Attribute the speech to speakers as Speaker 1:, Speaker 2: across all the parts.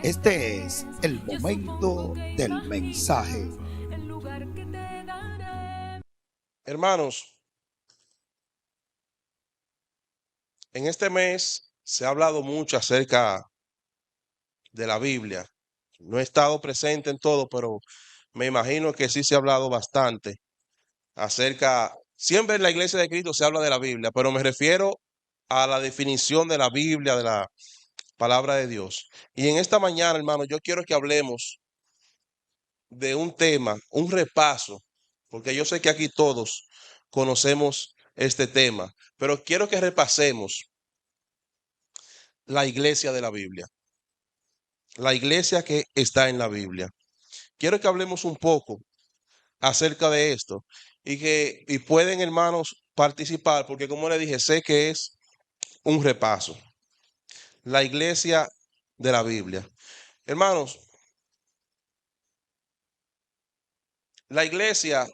Speaker 1: Este es el momento del mensaje.
Speaker 2: Hermanos, en este mes se ha hablado mucho acerca de la Biblia. No he estado presente en todo, pero me imagino que sí se ha hablado bastante acerca, siempre en la iglesia de Cristo se habla de la Biblia, pero me refiero a la definición de la Biblia, de la palabra de Dios. Y en esta mañana, hermano, yo quiero que hablemos de un tema, un repaso, porque yo sé que aquí todos conocemos este tema, pero quiero que repasemos la iglesia de la Biblia, la iglesia que está en la Biblia. Quiero que hablemos un poco acerca de esto y pueden, hermanos, participar, porque como les dije, sé que es un repaso. La iglesia de la Biblia. Hermanos, la iglesia,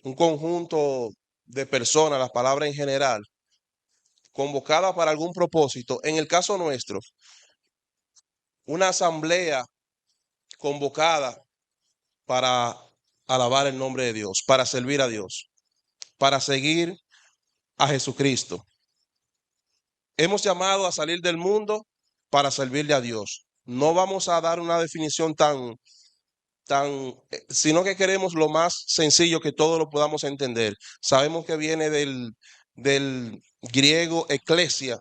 Speaker 2: un conjunto de personas, las palabras en general, convocada para algún propósito. En el caso nuestro, una asamblea convocada para alabar el nombre de Dios, para servir a Dios, para seguir a Jesucristo. Hemos llamado a salir del mundo para servirle a Dios. No vamos a dar una definición sino que queremos lo más sencillo que todos lo podamos entender. Sabemos que viene del griego eclesia,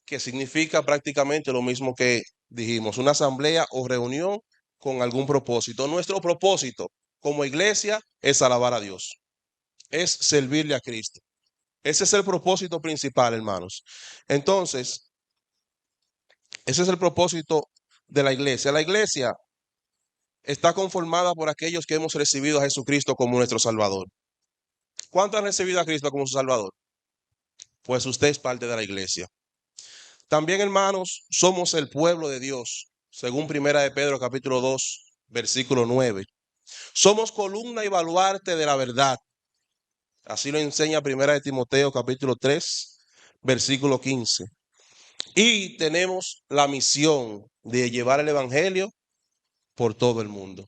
Speaker 2: que significa prácticamente lo mismo que dijimos, una asamblea o reunión con algún propósito. Nuestro propósito como iglesia es alabar a Dios, es servirle a Cristo. Ese es el propósito principal, hermanos. Entonces, ese es el propósito de la iglesia. La iglesia está conformada por aquellos que hemos recibido a Jesucristo como nuestro Salvador. ¿Cuántos han recibido a Cristo como su Salvador? Pues usted es parte de la iglesia. También, hermanos, somos el pueblo de Dios, según Primera de Pedro capítulo 2, versículo 9. Somos columna y baluarte de la verdad. Así lo enseña Primera de Timoteo capítulo 3, versículo 15. Y tenemos la misión de llevar el evangelio por todo el mundo.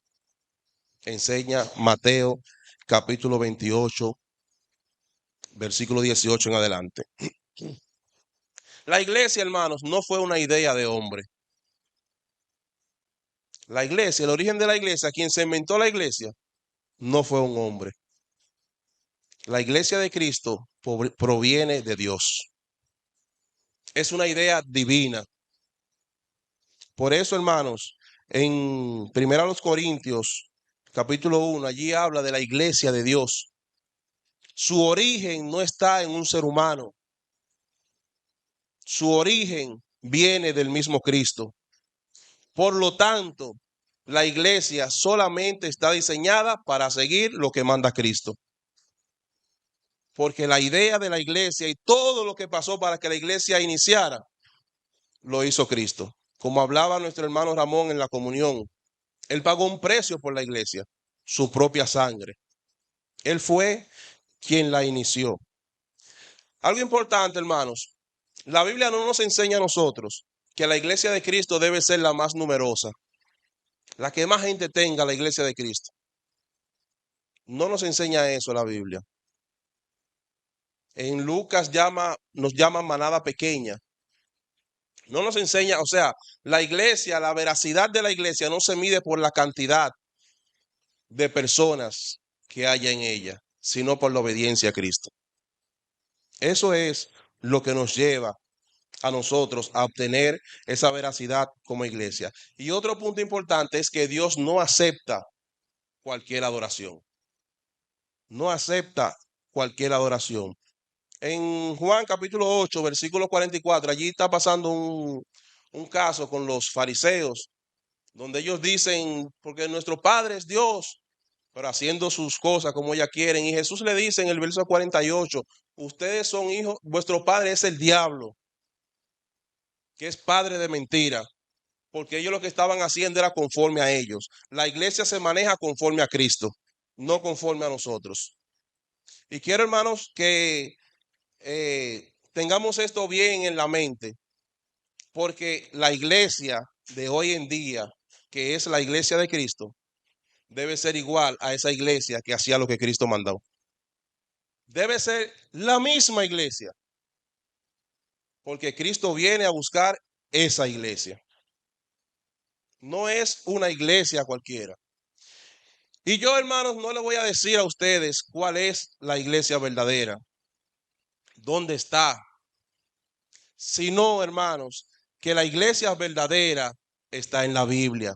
Speaker 2: Enseña Mateo capítulo 28, versículo 18 en adelante. La iglesia, hermanos, no fue una idea de hombre. La iglesia, el origen de la iglesia, quien se inventó la iglesia, no fue un hombre. La iglesia de Cristo proviene de Dios. Es una idea divina. Por eso, hermanos, en 1 Corintios, capítulo 1, allí habla de la iglesia de Dios. Su origen no está en un ser humano. Su origen viene del mismo Cristo. Por lo tanto, la iglesia solamente está diseñada para seguir lo que manda Cristo. Porque la idea de la iglesia y todo lo que pasó para que la iglesia iniciara, lo hizo Cristo. Como hablaba nuestro hermano Ramón en la comunión, él pagó un precio por la iglesia, su propia sangre. Él fue quien la inició. Algo importante, hermanos, la Biblia no nos enseña a nosotros que la iglesia de Cristo debe ser la más numerosa, la que más gente tenga la iglesia de Cristo. No nos enseña eso la Biblia. En Lucas nos llama manada pequeña. No nos enseña, o sea, la iglesia, la veracidad de la iglesia no se mide por la cantidad de personas que haya en ella, sino por la obediencia a Cristo. Eso es lo que nos lleva a nosotros a obtener esa veracidad como iglesia. Y otro punto importante es que Dios no acepta cualquier adoración. No acepta cualquier adoración. En Juan capítulo 8, versículo 44, allí está pasando un caso con los fariseos, donde ellos dicen, porque nuestro Padre es Dios, pero haciendo sus cosas como ellas quieren. Y Jesús le dice en el verso 48, ustedes son hijos, vuestro padre es el diablo, que es padre de mentira, porque ellos lo que estaban haciendo era conforme a ellos. La iglesia se maneja conforme a Cristo, no conforme a nosotros. Y quiero, hermanos, que tengamos esto bien en la mente. Porque la iglesia de hoy en día, que es la iglesia de Cristo, debe ser igual a esa iglesia que hacía lo que Cristo mandó. Debe ser la misma iglesia, porque Cristo viene a buscar esa iglesia. No es una iglesia cualquiera. Y yo, hermanos, no les voy a decir a ustedes cuál es la iglesia verdadera, dónde está, sino, hermanos, que la iglesia verdadera está en la Biblia.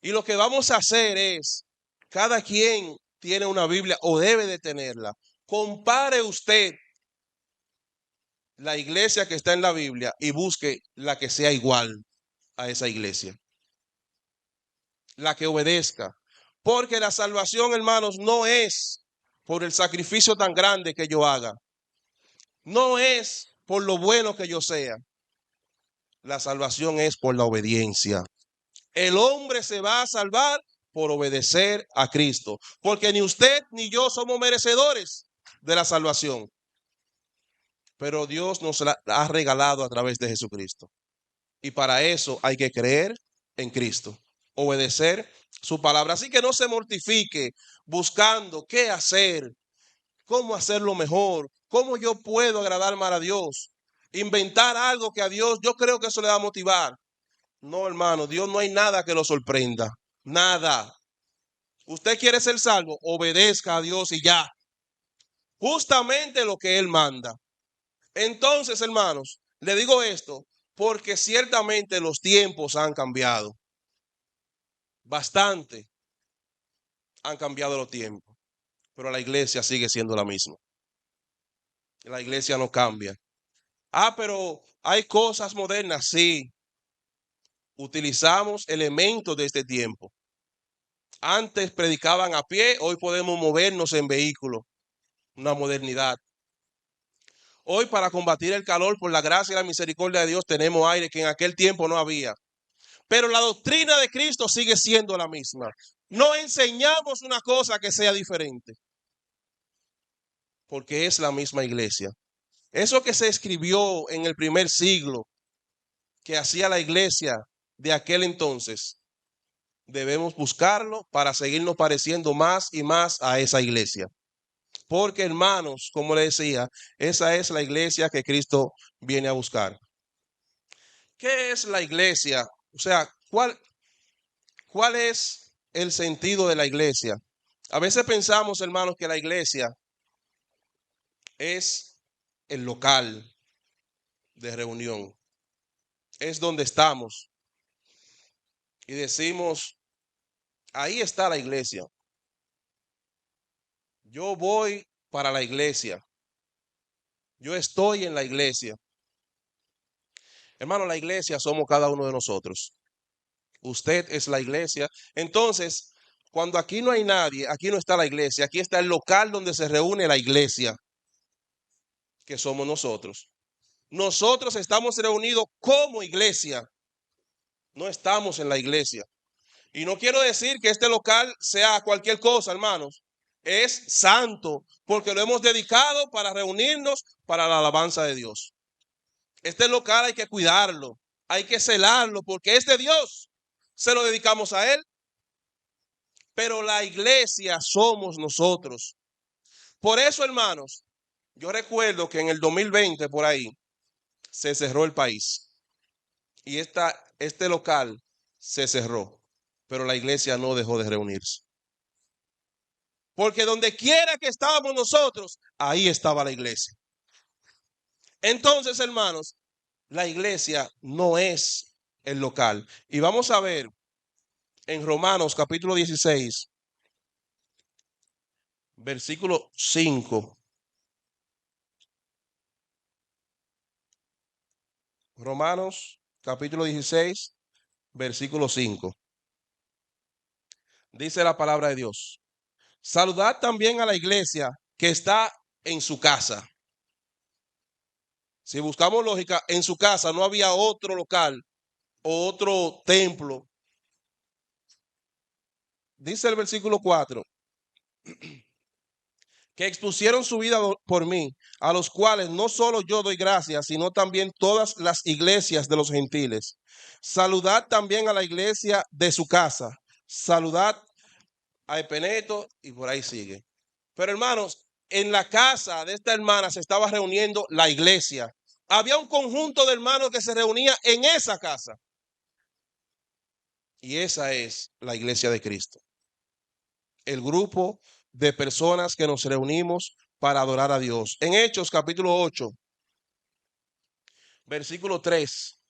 Speaker 2: Y lo que vamos a hacer es, cada quien tiene una Biblia o debe de tenerla. Compare usted la iglesia que está en la Biblia y busque la que sea igual a esa iglesia, la que obedezca. Porque la salvación, hermanos, no es por el sacrificio tan grande que yo haga, no es por lo bueno que yo sea. La salvación es por la obediencia. El hombre se va a salvar por obedecer a Cristo, porque ni usted ni yo somos merecedores de la salvación, pero Dios nos la ha regalado a través de Jesucristo. Y para eso hay que creer en Cristo, obedecer su palabra. Así que no se mortifique buscando qué hacer, cómo hacerlo mejor, cómo yo puedo agradar más a Dios, inventar algo que a Dios, yo creo que eso le va a motivar. No, hermano, Dios no hay nada que lo sorprenda, nada. Usted quiere ser salvo, obedezca a Dios y ya. Justamente lo que Él manda. Entonces, hermanos, le digo esto porque ciertamente los tiempos han cambiado. Bastante han cambiado los tiempos, pero la iglesia sigue siendo la misma. La iglesia no cambia. Ah, pero hay cosas modernas, sí. Utilizamos elementos de este tiempo. Antes predicaban a pie, hoy podemos movernos en vehículos. Una modernidad. Hoy para combatir el calor por la gracia y la misericordia de Dios tenemos aire que en aquel tiempo no había. Pero la doctrina de Cristo sigue siendo la misma. No enseñamos una cosa que sea diferente, porque es la misma iglesia. Eso que se escribió en el primer siglo, que hacía la iglesia de aquel entonces, debemos buscarlo para seguirnos pareciendo más y más a esa iglesia. Porque, hermanos, como le decía, esa es la iglesia que Cristo viene a buscar. ¿Qué es la iglesia? O sea, ¿cuál es el sentido de la iglesia? A veces pensamos, hermanos, que la iglesia es el local de reunión, es donde estamos y decimos, ahí está la iglesia. Yo voy para la iglesia. Yo estoy en la iglesia. Hermano, la iglesia somos cada uno de nosotros. Usted es la iglesia. Entonces, cuando aquí no hay nadie, aquí no está la iglesia, aquí está el local donde se reúne la iglesia, que somos nosotros. Nosotros estamos reunidos como iglesia, no estamos en la iglesia. Y no quiero decir que este local sea cualquier cosa, hermanos. Es santo porque lo hemos dedicado para reunirnos para la alabanza de Dios. Este local hay que cuidarlo, hay que celarlo porque es de Dios. Se lo dedicamos a Él. Pero la iglesia somos nosotros. Por eso, hermanos, yo recuerdo que en el 2020 por ahí se cerró el país y este local se cerró, pero la iglesia no dejó de reunirse. Porque donde quiera que estábamos nosotros, ahí estaba la iglesia. Entonces, hermanos, la iglesia no es el local. Y vamos a ver en Romanos capítulo 16, versículo 5. Romanos capítulo 16, versículo 5. Dice la palabra de Dios. Saludad también a la iglesia que está en su casa. Si buscamos lógica, en su casa no había otro local o otro templo. Dice el versículo 4 que expusieron su vida por mí, a los cuales no solo yo doy gracias, sino también todas las iglesias de los gentiles. Saludad también a la iglesia de su casa. Saludad a Epeneto y por ahí sigue. Pero hermanos, en la casa de esta hermana se estaba reuniendo la iglesia. Había un conjunto de hermanos que se reunía en esa casa. Y esa es la iglesia de Cristo. El grupo de personas que nos reunimos para adorar a Dios. En Hechos capítulo 8, versículo 3.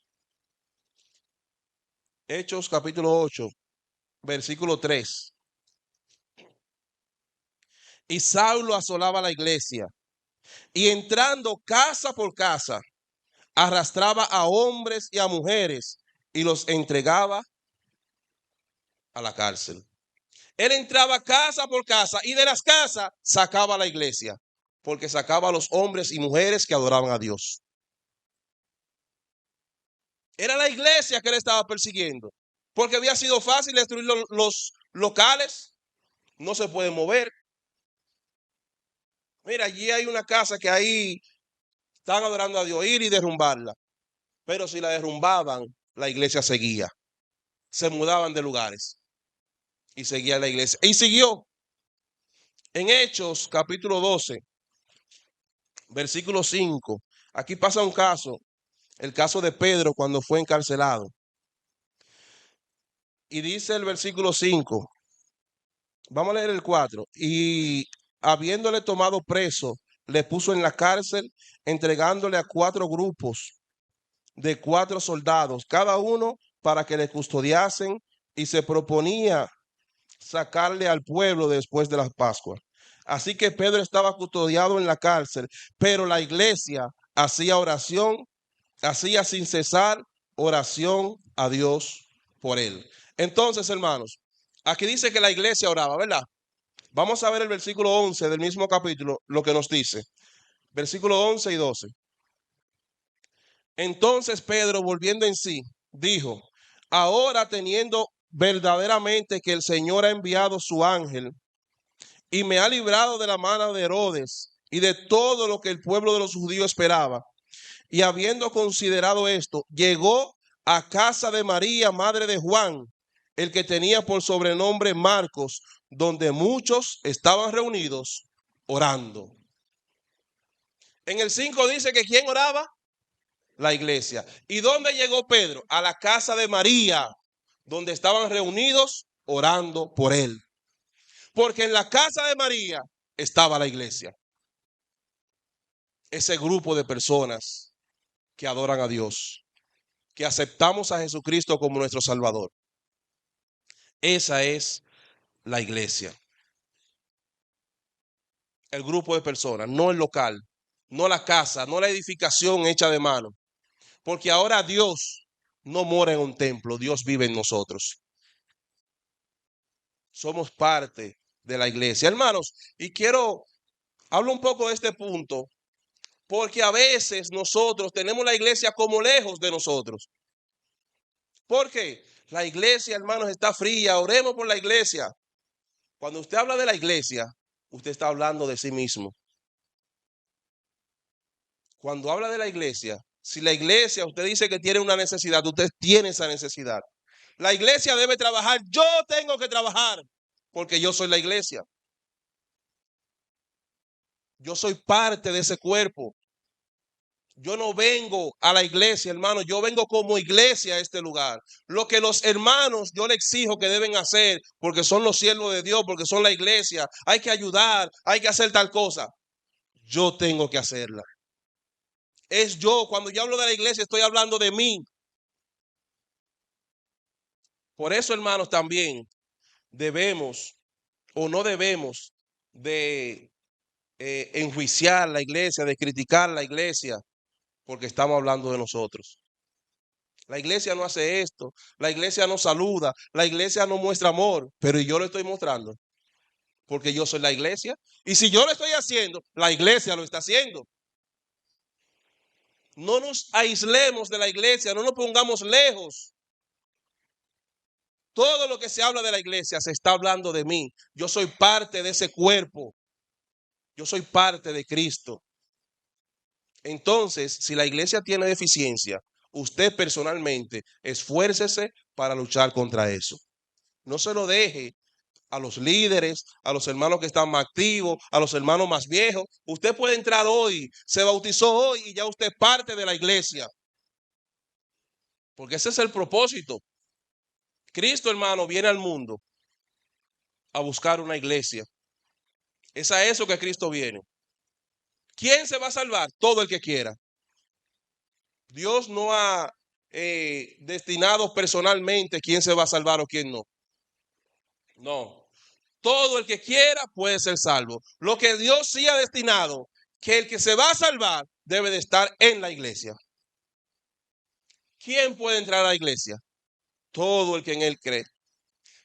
Speaker 2: Hechos capítulo 8, versículo 3. Y Saulo asolaba la iglesia y entrando casa por casa, arrastraba a hombres y a mujeres y los entregaba a la cárcel. Él entraba casa por casa y de las casas sacaba a la iglesia, porque sacaba a los hombres y mujeres que adoraban a Dios. Era la iglesia que él estaba persiguiendo, porque había sido fácil destruir los locales, no se pueden mover. Mira, allí hay una casa que ahí están adorando a Dios, ir y derrumbarla. Pero si la derrumbaban, la iglesia seguía. Se mudaban de lugares y seguía la iglesia. Y siguió. En Hechos capítulo 12, versículo 5. Aquí pasa un caso, el caso de Pedro cuando fue encarcelado. Y dice el versículo 5. Vamos a leer el 4. Y habiéndole tomado preso, le puso en la cárcel, entregándole a 4 grupos de 4 soldados, cada uno para que le custodiasen, y se proponía sacarle al pueblo después de la Pascua. Así que Pedro estaba custodiado en la cárcel, pero la iglesia hacía oración, hacía sin cesar oración a Dios por él. Entonces, hermanos, aquí dice que la iglesia oraba, ¿verdad? Vamos a ver el versículo 11 del mismo capítulo, lo que nos dice. Versículo 11 y 12. Entonces Pedro, volviendo en sí, dijo: ahora teniendo verdaderamente que el Señor ha enviado su ángel y me ha librado de la mano de Herodes y de todo lo que el pueblo de los judíos esperaba, y habiendo considerado esto, llegó a casa de María, madre de Juan, el que tenía por sobrenombre Marcos, donde muchos estaban reunidos orando. En el 5 dice que ¿quién oraba? La iglesia. ¿Y dónde llegó Pedro? A la casa de María, donde estaban reunidos orando por él. Porque en la casa de María estaba la iglesia. Ese grupo de personas que adoran a Dios, que aceptamos a Jesucristo como nuestro Salvador. Esa es la iglesia. El grupo de personas, no el local, no la casa, no la edificación hecha de mano. Porque ahora Dios no mora en un templo, Dios vive en nosotros. Somos parte de la iglesia. Hermanos, y hablo un poco de este punto, porque a veces nosotros tenemos la iglesia como lejos de nosotros. ¿Por qué? La iglesia, hermanos, está fría. Oremos por la iglesia. Cuando usted habla de la iglesia, usted está hablando de sí mismo. Cuando habla de la iglesia, si la iglesia, usted dice que tiene una necesidad, usted tiene esa necesidad. La iglesia debe trabajar. Yo tengo que trabajar porque yo soy la iglesia. Yo soy parte de ese cuerpo. Yo no vengo a la iglesia, hermano. Yo vengo como iglesia a este lugar. Lo que los hermanos yo le exijo que deben hacer, porque son los siervos de Dios, porque son la iglesia. Hay que ayudar, hay que hacer tal cosa. Yo tengo que hacerla. Es yo. Cuando yo hablo de la iglesia, estoy hablando de mí. Por eso, hermanos, también debemos o no debemos de enjuiciar la iglesia, de criticar la iglesia, porque estamos hablando de nosotros. La iglesia no hace esto, la iglesia no saluda, la iglesia no muestra amor, pero yo lo estoy mostrando, porque yo soy la iglesia. Y si yo lo estoy haciendo, la iglesia lo está haciendo. No nos aislemos de la iglesia, no nos pongamos lejos. Todo lo que se habla de la iglesia se está hablando de mí. Yo soy parte de ese cuerpo. Yo soy parte de Cristo. Entonces, si la iglesia tiene deficiencia, usted personalmente esfuércese para luchar contra eso. No se lo deje a los líderes, a los hermanos que están más activos, a los hermanos más viejos. Usted puede entrar hoy, se bautizó hoy y ya usted es parte de la iglesia. Porque ese es el propósito. Cristo, hermano, viene al mundo a buscar una iglesia. Es a eso que Cristo viene. ¿Quién se va a salvar? Todo el que quiera. Dios no ha destinado personalmente quién se va a salvar o quién no. No. Todo el que quiera puede ser salvo. Lo que Dios sí ha destinado, que el que se va a salvar debe de estar en la iglesia. ¿Quién puede entrar a la iglesia? Todo el que en él cree.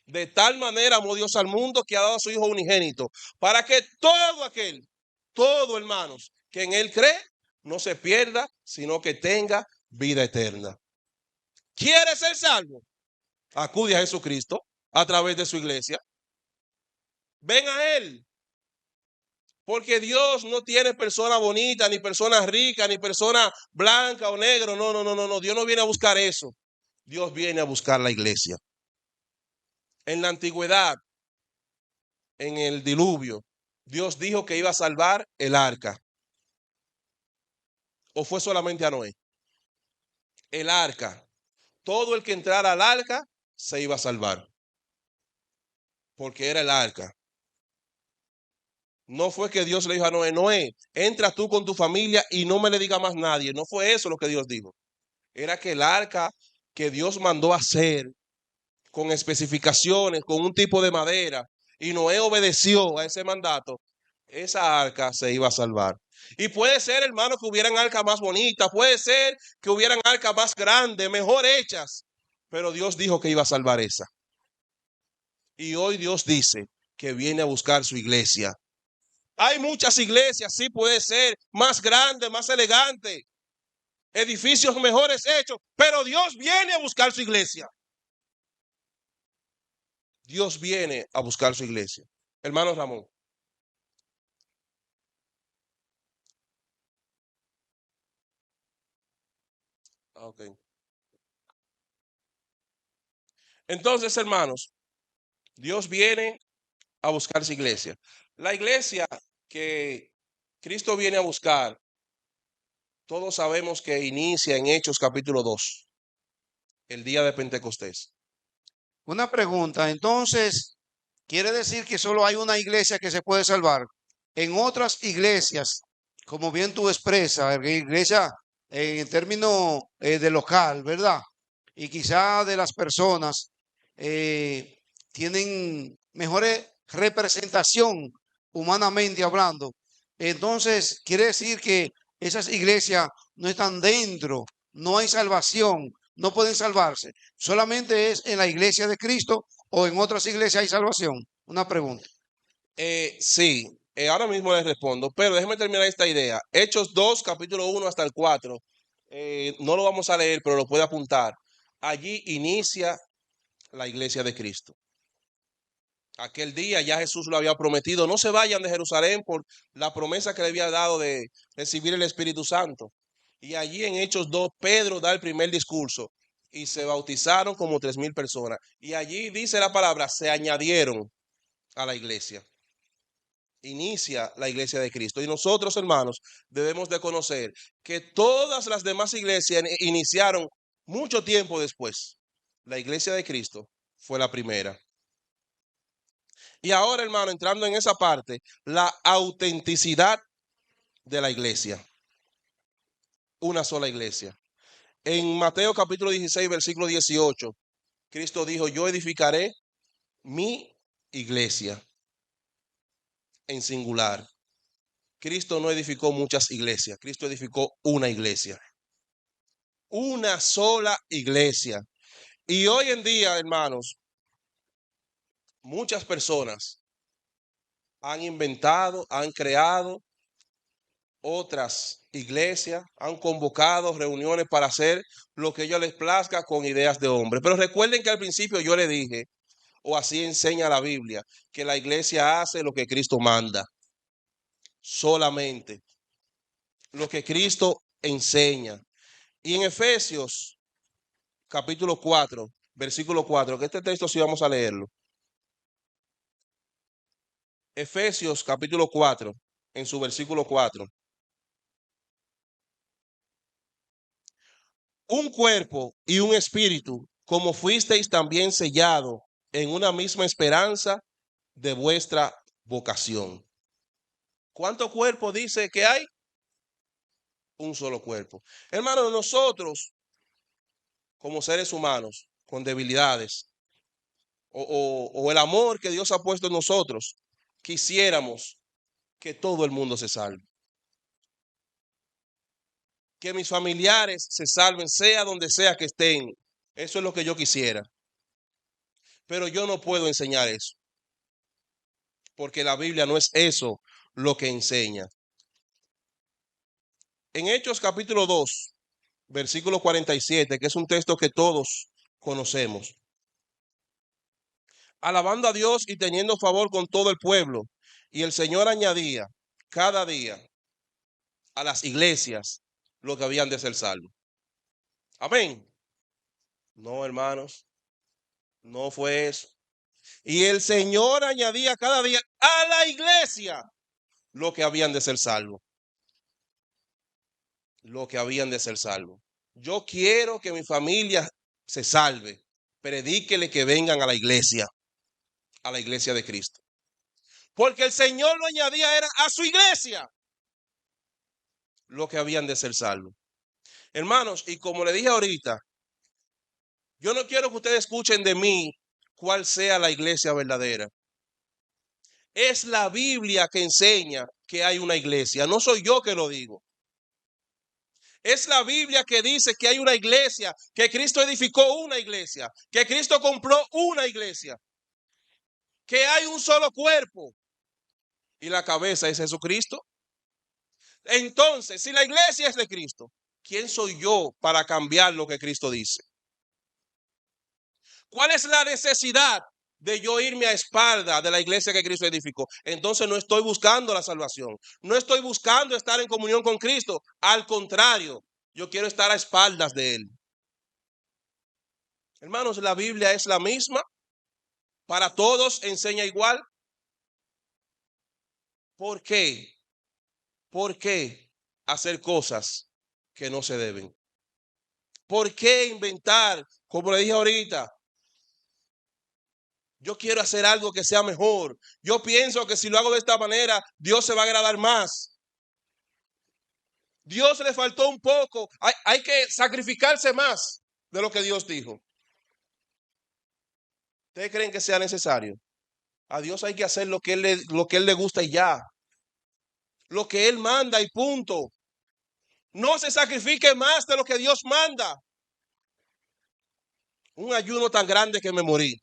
Speaker 2: De tal manera amó Dios al mundo que ha dado a su Hijo unigénito, para que todo hermanos, que en él cree, no se pierda, sino que tenga vida eterna. ¿Quiere ser salvo? Acude a Jesucristo a través de su iglesia. Ven a él. Porque Dios no tiene persona bonita, ni persona rica, ni persona blanca o negro. No, no, no, no, no. Dios no viene a buscar eso. Dios viene a buscar la iglesia. En la antigüedad, en el diluvio, Dios dijo que iba a salvar el arca. ¿O fue solamente a Noé? El arca. Todo el que entrara al arca se iba a salvar. Porque era el arca. No fue que Dios le dijo a Noé, Noé, entra tú con tu familia y no me le diga más nadie. No fue eso lo que Dios dijo. Era que el arca que Dios mandó a hacer con especificaciones, con un tipo de madera, y Noé obedeció a ese mandato, esa arca se iba a salvar. Y puede ser, hermano, que hubieran arcas más bonitas, puede ser que hubieran arcas más grandes, mejor hechas, pero Dios dijo que iba a salvar esa. Y hoy Dios dice que viene a buscar su iglesia. Hay muchas iglesias, sí puede ser, más grande, más elegante, edificios mejores hechos, pero Dios viene a buscar su iglesia. Dios viene a buscar su iglesia. Hermano Ramón. Okay. Entonces, hermanos, Dios viene a buscar su iglesia. La iglesia que Cristo viene a buscar, todos sabemos que inicia en Hechos capítulo 2, el día de Pentecostés.
Speaker 3: Una pregunta, entonces, ¿quiere decir que solo hay una iglesia que se puede salvar? En otras iglesias, como bien tú expresas, iglesia en términos de local, ¿verdad? Y quizá de las personas tienen mejores representación humanamente hablando. Entonces, quiere decir que esas iglesias no están dentro, no hay salvación, no pueden salvarse. Solamente es en la iglesia de Cristo o en otras iglesias hay salvación. Una pregunta.
Speaker 2: Sí, ahora mismo les respondo, pero déjenme terminar esta idea. Hechos 2, capítulo 1 hasta el 4. No lo vamos a leer, pero lo puede apuntar. Allí inicia la iglesia de Cristo. Aquel día ya Jesús lo había prometido, no se vayan de Jerusalén por la promesa que le había dado de recibir el Espíritu Santo. Y allí en Hechos 2, Pedro da el primer discurso y se bautizaron como 3,000 personas. Y allí dice la palabra, se añadieron a la iglesia. Inicia la iglesia de Cristo. Y nosotros, hermanos, debemos de conocer que todas las demás iglesias iniciaron mucho tiempo después. La iglesia de Cristo fue la primera. Y ahora, hermano, entrando en esa parte, la autenticidad de la iglesia. Una sola iglesia. En Mateo capítulo 16, versículo 18, Cristo dijo, yo edificaré mi iglesia en singular. Cristo no edificó muchas iglesias, Cristo edificó una iglesia. Una sola iglesia. Y hoy en día, hermanos, muchas personas han inventado, han creado otras iglesias, han convocado reuniones para hacer lo que ellos les plazca con ideas de hombre. Pero recuerden que al principio yo le dije, o así enseña la Biblia, que la iglesia hace lo que Cristo manda. solamente. Lo que Cristo enseña. Y en Efesios capítulo 4, versículo 4, que este texto sí vamos a leerlo. Efesios capítulo 4, en su versículo 4. Un cuerpo y un espíritu, como fuisteis también sellado en una misma esperanza de vuestra vocación. ¿Cuánto cuerpo dice que hay? Un solo cuerpo. Hermanos, nosotros, como seres humanos, con debilidades, o el amor que Dios ha puesto en nosotros, quisiéramos que todo el mundo se salve. Que mis familiares se salven, sea donde sea que estén. Eso es lo que yo quisiera. Pero yo no puedo enseñar eso. Porque la Biblia no es eso lo que enseña. En Hechos capítulo 2, versículo 47, que es un texto que todos conocemos. Alabando a Dios y teniendo favor con todo el pueblo. Y el Señor añadía cada día a las iglesias lo que habían de ser salvos. Amén. No, hermanos, no fue eso. Y el Señor añadía cada día a la iglesia lo que habían de ser salvos. Lo que habían de ser salvos. Yo quiero que mi familia se salve. Predíquele que vengan a la iglesia de Cristo. Porque el Señor lo añadía era a su iglesia lo que habían de ser salvos. Hermanos, y como le dije ahorita, yo no quiero que ustedes escuchen de mí cuál sea la iglesia verdadera. Es la Biblia que enseña que hay una iglesia, no soy yo que lo digo. Es la Biblia que dice que hay una iglesia, que Cristo edificó una iglesia, que Cristo compró una iglesia, que hay un solo cuerpo y la cabeza es Jesucristo. Entonces, si la iglesia es de Cristo, ¿quién soy yo para cambiar lo que Cristo dice? ¿Cuál es la necesidad de yo irme a espalda de la iglesia que Cristo edificó? Entonces no estoy buscando la salvación. No estoy buscando estar en comunión con Cristo. Al contrario, yo quiero estar a espaldas de Él. Hermanos, la Biblia es la misma. Para todos enseña igual. ¿Por qué? ¿Por qué hacer cosas que no se deben? ¿Por qué inventar, como le dije ahorita? Yo quiero hacer algo que sea mejor. Yo pienso que si lo hago de esta manera, Dios se va a agradar más. Dios le faltó un poco. Hay que sacrificarse más de lo que Dios dijo. ¿Ustedes creen que sea necesario? A Dios hay que hacer lo que Él le gusta y ya. Lo que Él manda y punto. No se sacrifique más de lo que Dios manda. Un ayuno tan grande que me morí.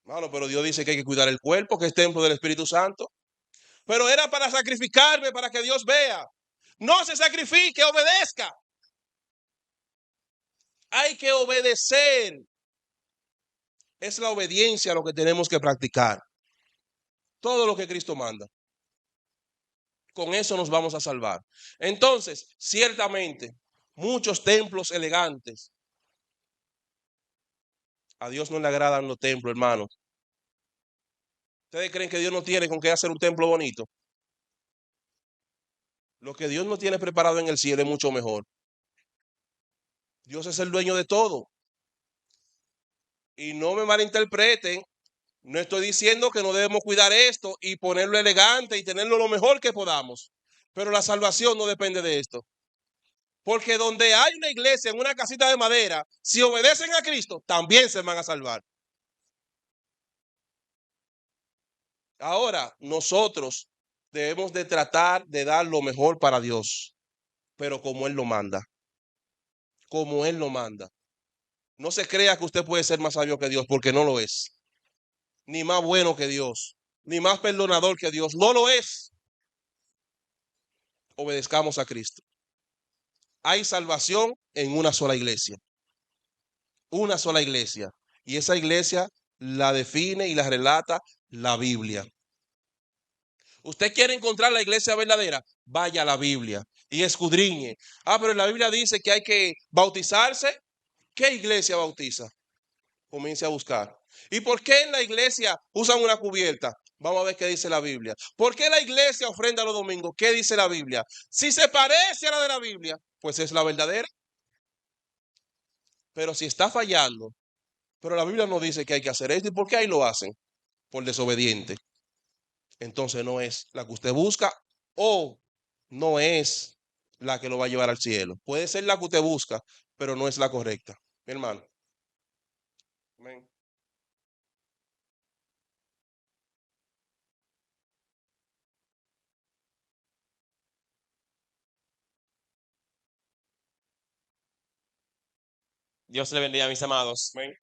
Speaker 2: Bueno, pero Dios dice que hay que cuidar el cuerpo, que es templo del Espíritu Santo. Pero era para sacrificarme, para que Dios vea. No se sacrifique, obedezca. Hay que obedecer. Es la obediencia lo que tenemos que practicar. Todo lo que Cristo manda. Con eso nos vamos a salvar. Entonces, ciertamente, muchos templos elegantes. A Dios no le agradan los templos, hermanos. ¿Ustedes creen que Dios no tiene con qué hacer un templo bonito? Lo que Dios no tiene preparado en el cielo es mucho mejor. Dios es el dueño de todo. Y no me malinterpreten, no estoy diciendo que no debemos cuidar esto y ponerlo elegante y tenerlo lo mejor que podamos. Pero la salvación no depende de esto. Porque donde hay una iglesia en una casita de madera, si obedecen a Cristo, también se van a salvar. Ahora, nosotros debemos de tratar de dar lo mejor para Dios, pero como Él lo manda. Como Él lo manda. No se crea que usted puede ser más sabio que Dios, porque no lo es. Ni más bueno que Dios, ni más perdonador que Dios. No lo es. Obedezcamos a Cristo. Hay salvación en una sola iglesia. Una sola iglesia. Y esa iglesia la define y la relata la Biblia. ¿Usted quiere encontrar la iglesia verdadera? Vaya a la Biblia y escudriñe. Pero la Biblia dice que hay que bautizarse. ¿Qué iglesia bautiza? Comience a buscar. ¿Y por qué en la iglesia usan una cubierta? Vamos a ver qué dice la Biblia. ¿Por qué la iglesia ofrenda los domingos? ¿Qué dice la Biblia? Si se parece a la de la Biblia, pues es la verdadera. Pero si está fallando, pero la Biblia no dice que hay que hacer esto, ¿y por qué ahí lo hacen? Por desobediente. Entonces no es la que usted busca o no es la que lo va a llevar al cielo. Puede ser la que usted busca, pero no es la correcta. Mi hermano. Amén.
Speaker 4: Dios le bendiga, mis amados.
Speaker 2: Amén.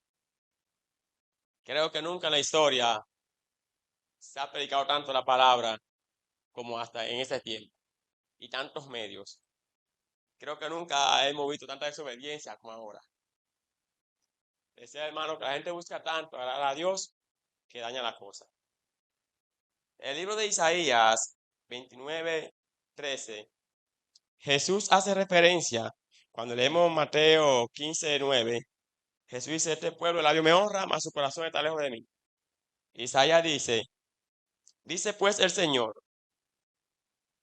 Speaker 4: Creo que nunca en la historia se ha predicado tanto la palabra como hasta en ese tiempo y tantos medios. Creo que nunca hemos visto tanta desobediencia como ahora. Decía, hermano, que la gente busca tanto agradar a Dios que daña la cosa. El libro de Isaías 29:13, Jesús hace referencia, cuando leemos Mateo 15:9, Jesús dice, este pueblo de labio me honra, mas su corazón está lejos de mí. Isaías dice pues el Señor,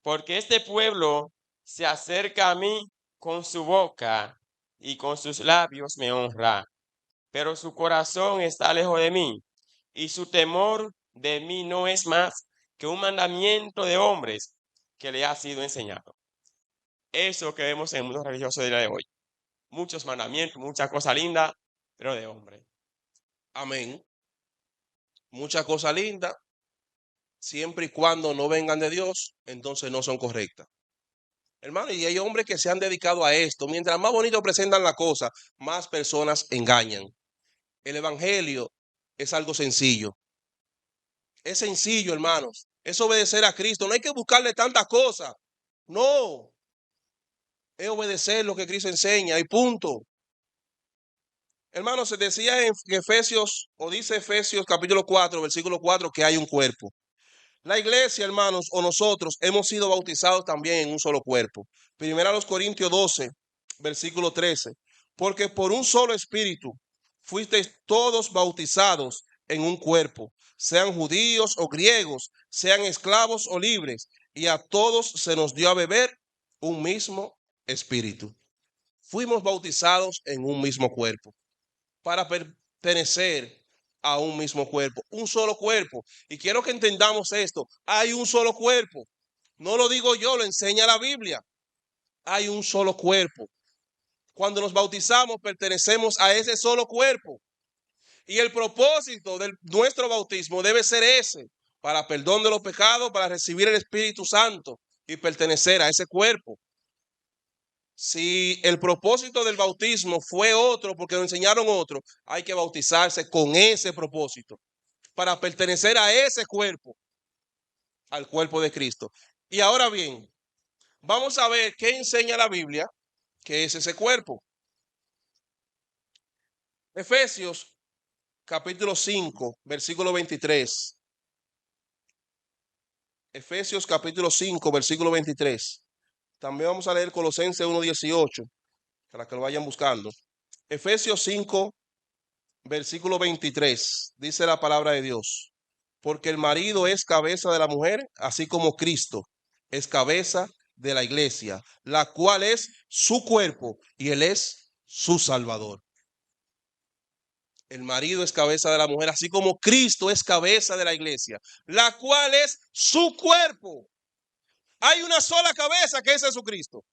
Speaker 4: porque este pueblo se acerca a mí con su boca y con sus labios me honra, pero su corazón está lejos de mí y su temor de mí no es más que un mandamiento de hombres que le ha sido enseñado. Eso que vemos en el mundo religioso del día de hoy. Muchos mandamientos, muchas cosas lindas, pero de hombre.
Speaker 2: Amén. Muchas cosas lindas, siempre y cuando no vengan de Dios, entonces no son correctas. Hermano, y hay hombres que se han dedicado a esto. Mientras más bonito presentan la cosa, más personas engañan. El evangelio es algo sencillo. Es sencillo, hermanos. Es obedecer a Cristo. No hay que buscarle tantas cosas. No. Es obedecer lo que Cristo enseña y punto. Hermanos, se decía en Efesios, o dice Efesios capítulo 4, versículo 4, que hay un cuerpo. La iglesia, hermanos, o nosotros hemos sido bautizados también en un solo cuerpo. Primera a los Corintios 12, versículo 13. Porque por un solo espíritu fuisteis todos bautizados en un cuerpo, sean judíos o griegos, sean esclavos o libres, y a todos se nos dio a beber un mismo espíritu. Fuimos bautizados en un mismo cuerpo para pertenecer a un mismo cuerpo, un solo cuerpo. Y quiero que entendamos esto, hay un solo cuerpo. No lo digo yo, lo enseña la Biblia. Hay un solo cuerpo. Cuando nos bautizamos pertenecemos a ese solo cuerpo. Y el propósito de nuestro bautismo debe ser ese, para perdón de los pecados, para recibir el Espíritu Santo y pertenecer a ese cuerpo. Si el propósito del bautismo fue otro, porque lo enseñaron otro, hay que bautizarse con ese propósito, para pertenecer a ese cuerpo, al cuerpo de Cristo. Y ahora bien, vamos a ver qué enseña la Biblia, que es ese cuerpo. Efesios capítulo 5, versículo 23. Efesios capítulo 5, versículo 23. También vamos a leer Colosenses 1:18, para que lo vayan buscando. Efesios 5, versículo 23, dice la palabra de Dios. Porque el marido es cabeza de la mujer, así como Cristo es cabeza de la iglesia, la cual es su cuerpo y él es su salvador. El marido es cabeza de la mujer, así como Cristo es cabeza de la iglesia, la cual es su cuerpo. Hay una sola cabeza que es Jesucristo,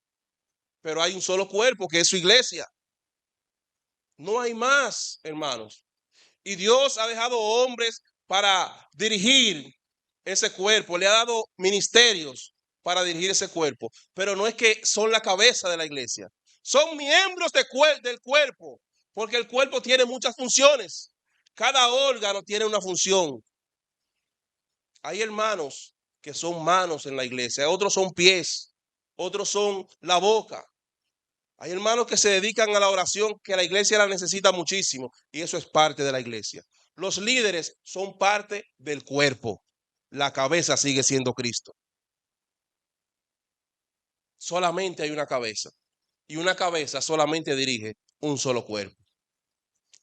Speaker 2: pero hay un solo cuerpo que es su iglesia. No hay más, hermanos. Y Dios ha dejado hombres para dirigir ese cuerpo, le ha dado ministerios para dirigir ese cuerpo, pero no es que son la cabeza de la iglesia, son miembros del cuerpo, porque el cuerpo tiene muchas funciones, cada órgano tiene una función. Hay hermanos que son manos en la iglesia, otros son pies, otros son la boca. Hay hermanos que se dedican a la oración, que la iglesia la necesita muchísimo, y eso es parte de la iglesia. Los líderes son parte del cuerpo. la cabeza sigue siendo Cristo. Solamente hay una cabeza. Y una cabeza solamente dirige un solo cuerpo.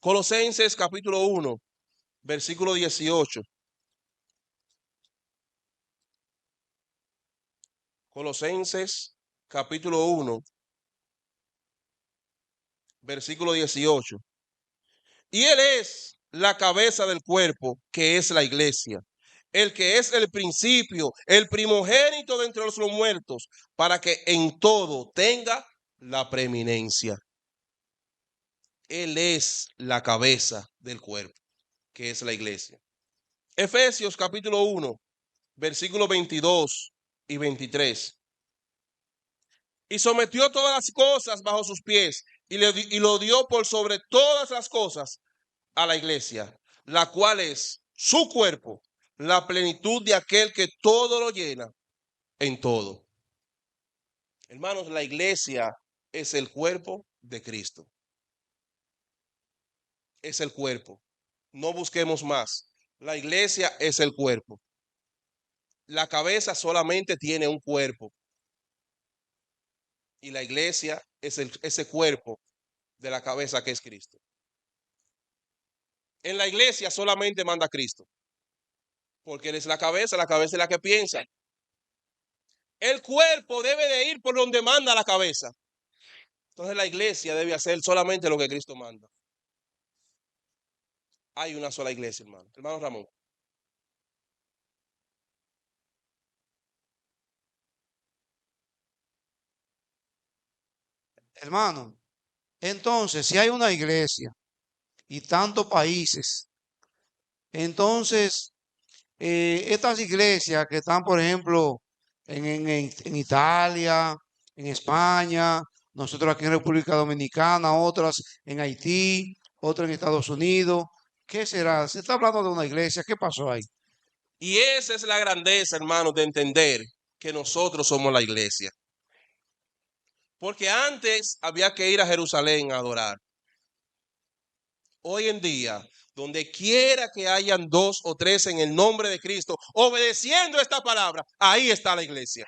Speaker 2: Colosenses capítulo 1, versículo 18. Colosenses capítulo 1, versículo 18. Y Él es la cabeza del cuerpo, que es la iglesia, el que es el principio, el primogénito de entre los muertos, para que en todo tenga la preeminencia. Él es la cabeza del cuerpo, que es la iglesia. Efesios capítulo 1, versículos 22 y 23. Y sometió todas las cosas bajo sus pies y lo dio por sobre todas las cosas a la iglesia, la cual es su cuerpo, la plenitud de aquel que todo lo llena en todo. Hermanos, la iglesia es el cuerpo de Cristo. Es el cuerpo. No busquemos más. La iglesia es el cuerpo. La cabeza solamente tiene un cuerpo. Y la iglesia es ese cuerpo de la cabeza que es Cristo. En la iglesia solamente manda Cristo. Porque Él es la cabeza es la que piensa. El cuerpo debe de ir por donde manda la cabeza. Entonces la iglesia debe hacer solamente lo que Cristo manda. Hay una sola iglesia, hermano. Hermano Ramón.
Speaker 3: Hermano, entonces, si hay una iglesia y tantos países, entonces, estas iglesias que están, por ejemplo, en Italia, en España, nosotros aquí en República Dominicana, otras en Haití, otras en Estados Unidos, ¿qué será? Se está hablando de una iglesia, ¿qué pasó ahí?
Speaker 2: Y esa es la grandeza, hermano, de entender que nosotros somos la iglesia. Porque antes había que ir a Jerusalén a adorar. Hoy en día, donde quiera que hayan 2 o 3 en el nombre de Cristo, obedeciendo esta palabra, ahí está la iglesia.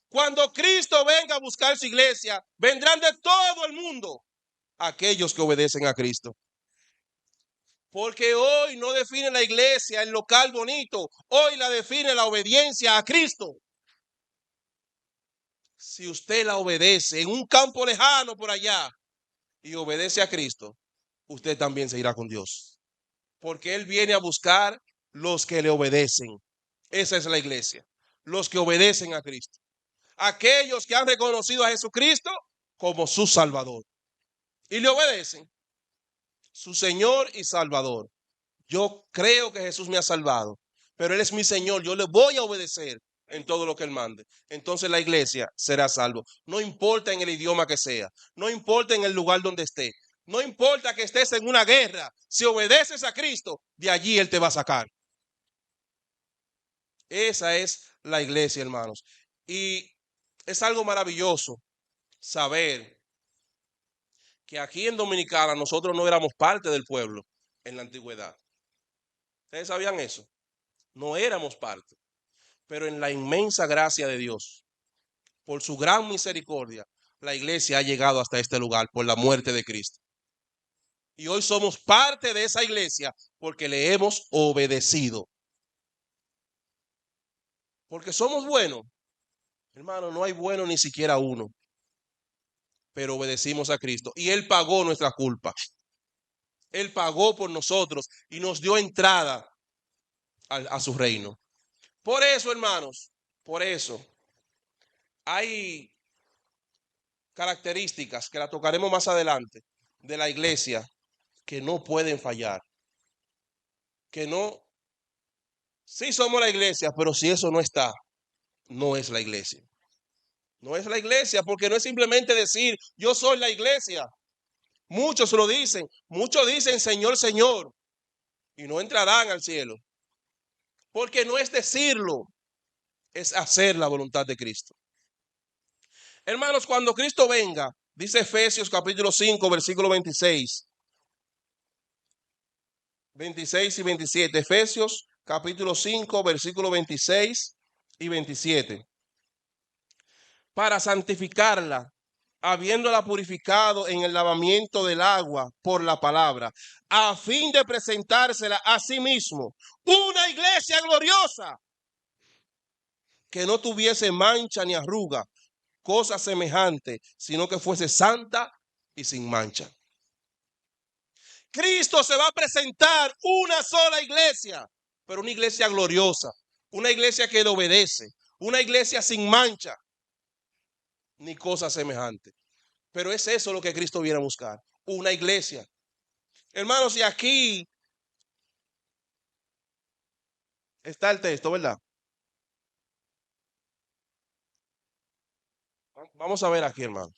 Speaker 2: Cuando Cristo venga a buscar su iglesia, vendrán de todo el mundo aquellos que obedecen a Cristo. Porque hoy no define la iglesia el local bonito, hoy la define la obediencia a Cristo. Si usted la obedece en un campo lejano por allá y obedece a Cristo, usted también se irá con Dios. Porque Él viene a buscar los que le obedecen. Esa es la iglesia. Los que obedecen a Cristo. Aquellos que han reconocido a Jesucristo como su Salvador. Y le obedecen. Su Señor y Salvador. Yo creo que Jesús me ha salvado. Pero Él es mi Señor. Yo le voy a obedecer en todo lo que Él mande. Entonces la iglesia será salvo. No importa en el idioma que sea. No importa en el lugar donde esté. No importa que estés en una guerra. Si obedeces a Cristo, de allí Él te va a sacar. Esa es la iglesia, hermanos. Y es algo maravilloso saber que aquí en Dominicana nosotros no éramos parte del pueblo en la antigüedad. ¿Ustedes sabían eso? No éramos parte. Pero en la inmensa gracia de Dios, por su gran misericordia, la iglesia ha llegado hasta este lugar por la muerte de Cristo. Y hoy somos parte de esa iglesia porque le hemos obedecido. Porque somos buenos. Hermano, no hay bueno ni siquiera uno. Pero obedecimos a Cristo. Y Él pagó nuestra culpa. Él pagó por nosotros y nos dio entrada a su reino. Por eso, hermanos, por eso hay características que la tocaremos más adelante de la iglesia que no pueden fallar. Que no, sí somos la iglesia, pero si eso no está, no es la iglesia. No es la iglesia, porque no es simplemente decir, yo soy la iglesia. Muchos lo dicen, muchos dicen, Señor, Señor, y no entrarán al cielo. Porque no es decirlo, es hacer la voluntad de Cristo. Hermanos, cuando Cristo venga, dice Efesios capítulo 5, versículo 26. 26 y 27. Efesios capítulo 5, versículos 26 y 27. Para santificarla, habiéndola purificado en el lavamiento del agua por la palabra, a fin de presentársela a sí mismo, una iglesia gloriosa, que no tuviese mancha ni arruga, cosa semejante, sino que fuese santa y sin mancha. Cristo se va a presentar una sola iglesia, pero una iglesia gloriosa, una iglesia que le obedece, una iglesia sin mancha ni cosa semejante. Pero es eso lo que Cristo viene a buscar, una iglesia. Hermanos, y aquí está el texto, ¿verdad? Vamos a ver aquí, hermanos.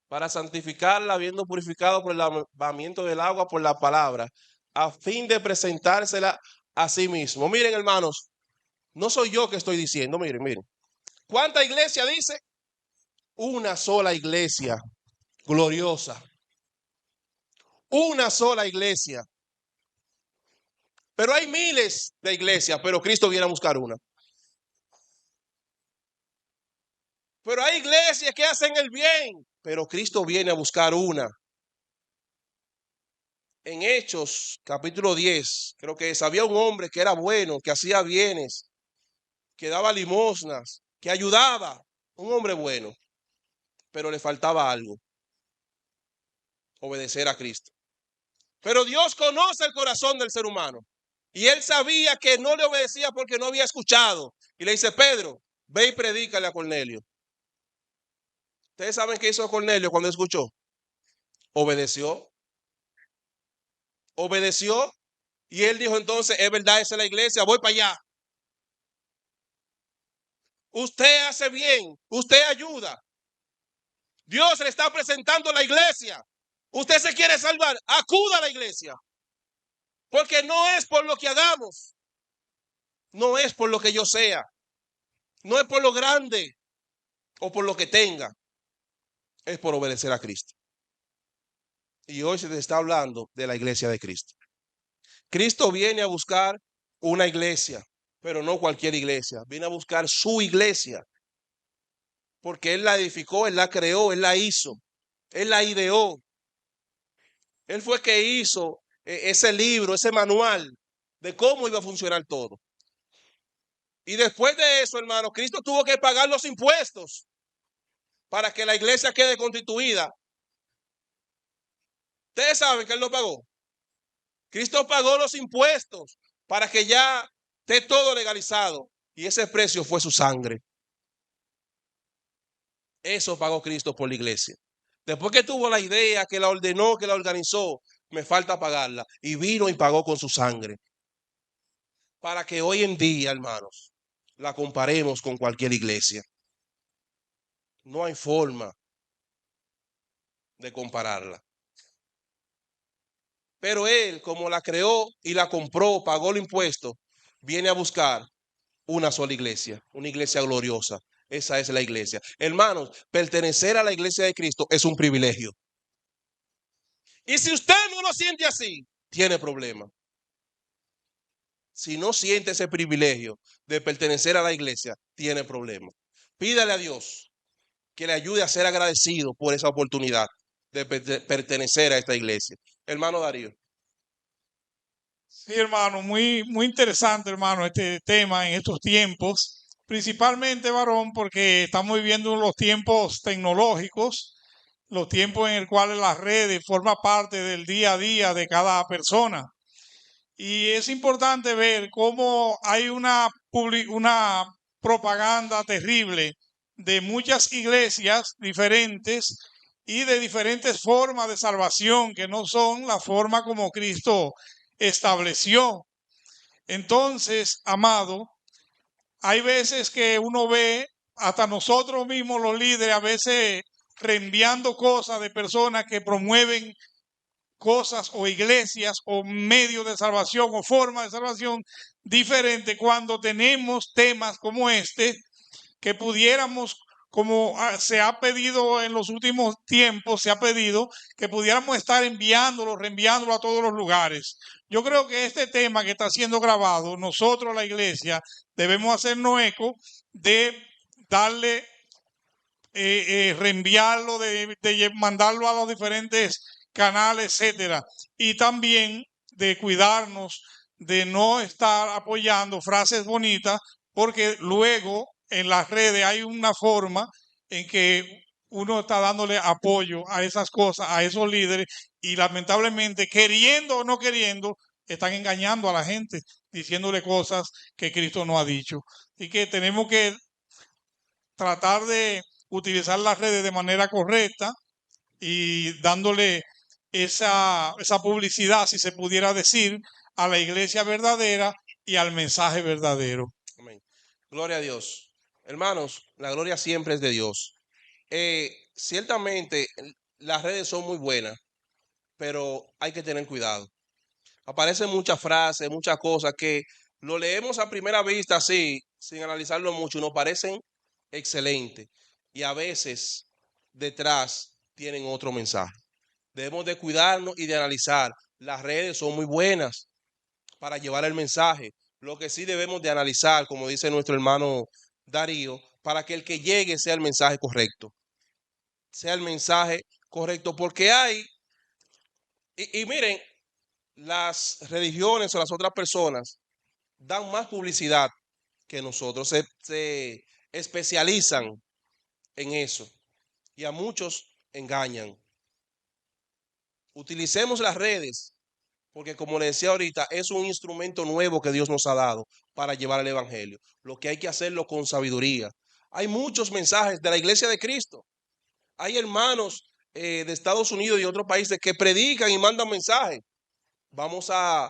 Speaker 2: Para santificarla, habiendo purificado por el lavamiento del agua por la palabra, a fin de presentársela a sí mismo. Miren, hermanos, no soy yo que estoy diciendo, miren. ¿Cuánta iglesia dice? Una sola iglesia gloriosa. Una sola iglesia. Pero hay miles de iglesias, pero Cristo viene a buscar una. Pero hay iglesias que hacen el bien, pero Cristo viene a buscar una. En Hechos, capítulo 10, creo que había un hombre que era bueno, que hacía bienes, que daba limosnas, que ayudaba. Un hombre bueno, pero le faltaba algo: obedecer a Cristo. Pero Dios conoce el corazón del ser humano. Y él sabía que no le obedecía porque no había escuchado. Y le dice: Pedro, ve y predícale a Cornelio. ¿Ustedes saben qué hizo Cornelio cuando escuchó? Obedeció. Obedeció. Y él dijo: entonces, es verdad, esa es la iglesia, voy para allá. Usted hace bien, usted ayuda. Dios le está presentando la iglesia. Usted se quiere salvar, acuda a la iglesia. Porque no es por lo que hagamos, no es por lo que yo sea, no es por lo grande o por lo que tenga, es por obedecer a Cristo. Y hoy se te está hablando de la iglesia de Cristo. Cristo viene a buscar una iglesia, pero no cualquier iglesia. Viene a buscar su iglesia, porque Él la edificó, Él la creó, Él la hizo, Él la ideó. Él fue que hizo ese libro, ese manual de cómo iba a funcionar todo. Y después de eso, hermano, Cristo tuvo que pagar los impuestos para que la iglesia quede constituida. Ustedes saben que Él lo pagó. Cristo pagó los impuestos para que ya esté todo legalizado. Y ese precio fue su sangre. Eso pagó Cristo por la iglesia. Después que tuvo la idea, que la ordenó, que la organizó, me falta pagarla. Y vino y pagó con su sangre. Para que hoy en día, hermanos, la comparemos con cualquier iglesia. No hay forma de compararla. Pero Él, como la creó y la compró, pagó el impuesto, viene a buscar una sola iglesia, una iglesia gloriosa. Esa es la iglesia. Hermanos, pertenecer a la iglesia de Cristo es un privilegio. Y si usted no lo siente así, tiene problema. Si no siente ese privilegio de pertenecer a la iglesia, tiene problema. Pídale a Dios que le ayude a ser agradecido por esa oportunidad de pertenecer a esta iglesia. Hermano Darío.
Speaker 5: Sí, hermano, muy interesante, hermano, este tema en estos tiempos, principalmente, varón, porque estamos viviendo los tiempos tecnológicos, los tiempos en el cual las redes forman parte del día a día de cada persona. Y es importante ver cómo hay una propaganda terrible de muchas iglesias diferentes y de diferentes formas de salvación que no son la forma como Cristo estableció. Entonces, amado, hay veces que uno ve, hasta nosotros mismos los líderes, a veces reenviando cosas de personas que promueven cosas o iglesias o medios de salvación o formas de salvación diferentes, cuando tenemos temas como este que pudiéramos como se ha pedido en los últimos tiempos, se ha pedido que pudiéramos estar enviándolo, reenviándolo a todos los lugares. Yo creo que este tema que está siendo grabado, nosotros, la iglesia, debemos hacernos eco de darle, reenviarlo, de mandarlo a los diferentes canales, etcétera. Y también de cuidarnos de no estar apoyando frases bonitas, porque luego en las redes hay una forma en que uno está dándole apoyo a esas cosas, a esos líderes, y lamentablemente, queriendo o no queriendo, están engañando a la gente, diciéndole cosas que Cristo no ha dicho. Así que tenemos que tratar de utilizar las redes de manera correcta y dándole esa publicidad, si se pudiera decir, a la iglesia verdadera y al mensaje verdadero.
Speaker 2: Amén. Gloria a Dios. Hermanos, la gloria siempre es de Dios. Ciertamente las redes son muy buenas, pero hay que tener cuidado. Aparecen muchas frases, muchas cosas que lo leemos a primera vista así, sin analizarlo mucho, y nos parecen excelentes. Y a veces detrás tienen otro mensaje. Debemos de cuidarnos y de analizar. Las redes son muy buenas para llevar el mensaje. Lo que sí debemos de analizar, como dice nuestro hermano Darío, para que el que llegue sea el mensaje correcto. Sea el mensaje correcto, porque hay, y miren, las religiones o las otras personas dan más publicidad que nosotros, se especializan en eso y a muchos engañan. Utilicemos las redes porque, como le decía ahorita, es un instrumento nuevo que Dios nos ha dado para llevar el evangelio. Lo que hay que hacerlo con sabiduría. Hay muchos mensajes de la iglesia de Cristo. Hay hermanos de Estados Unidos y otros países que predican y mandan mensajes. Vamos a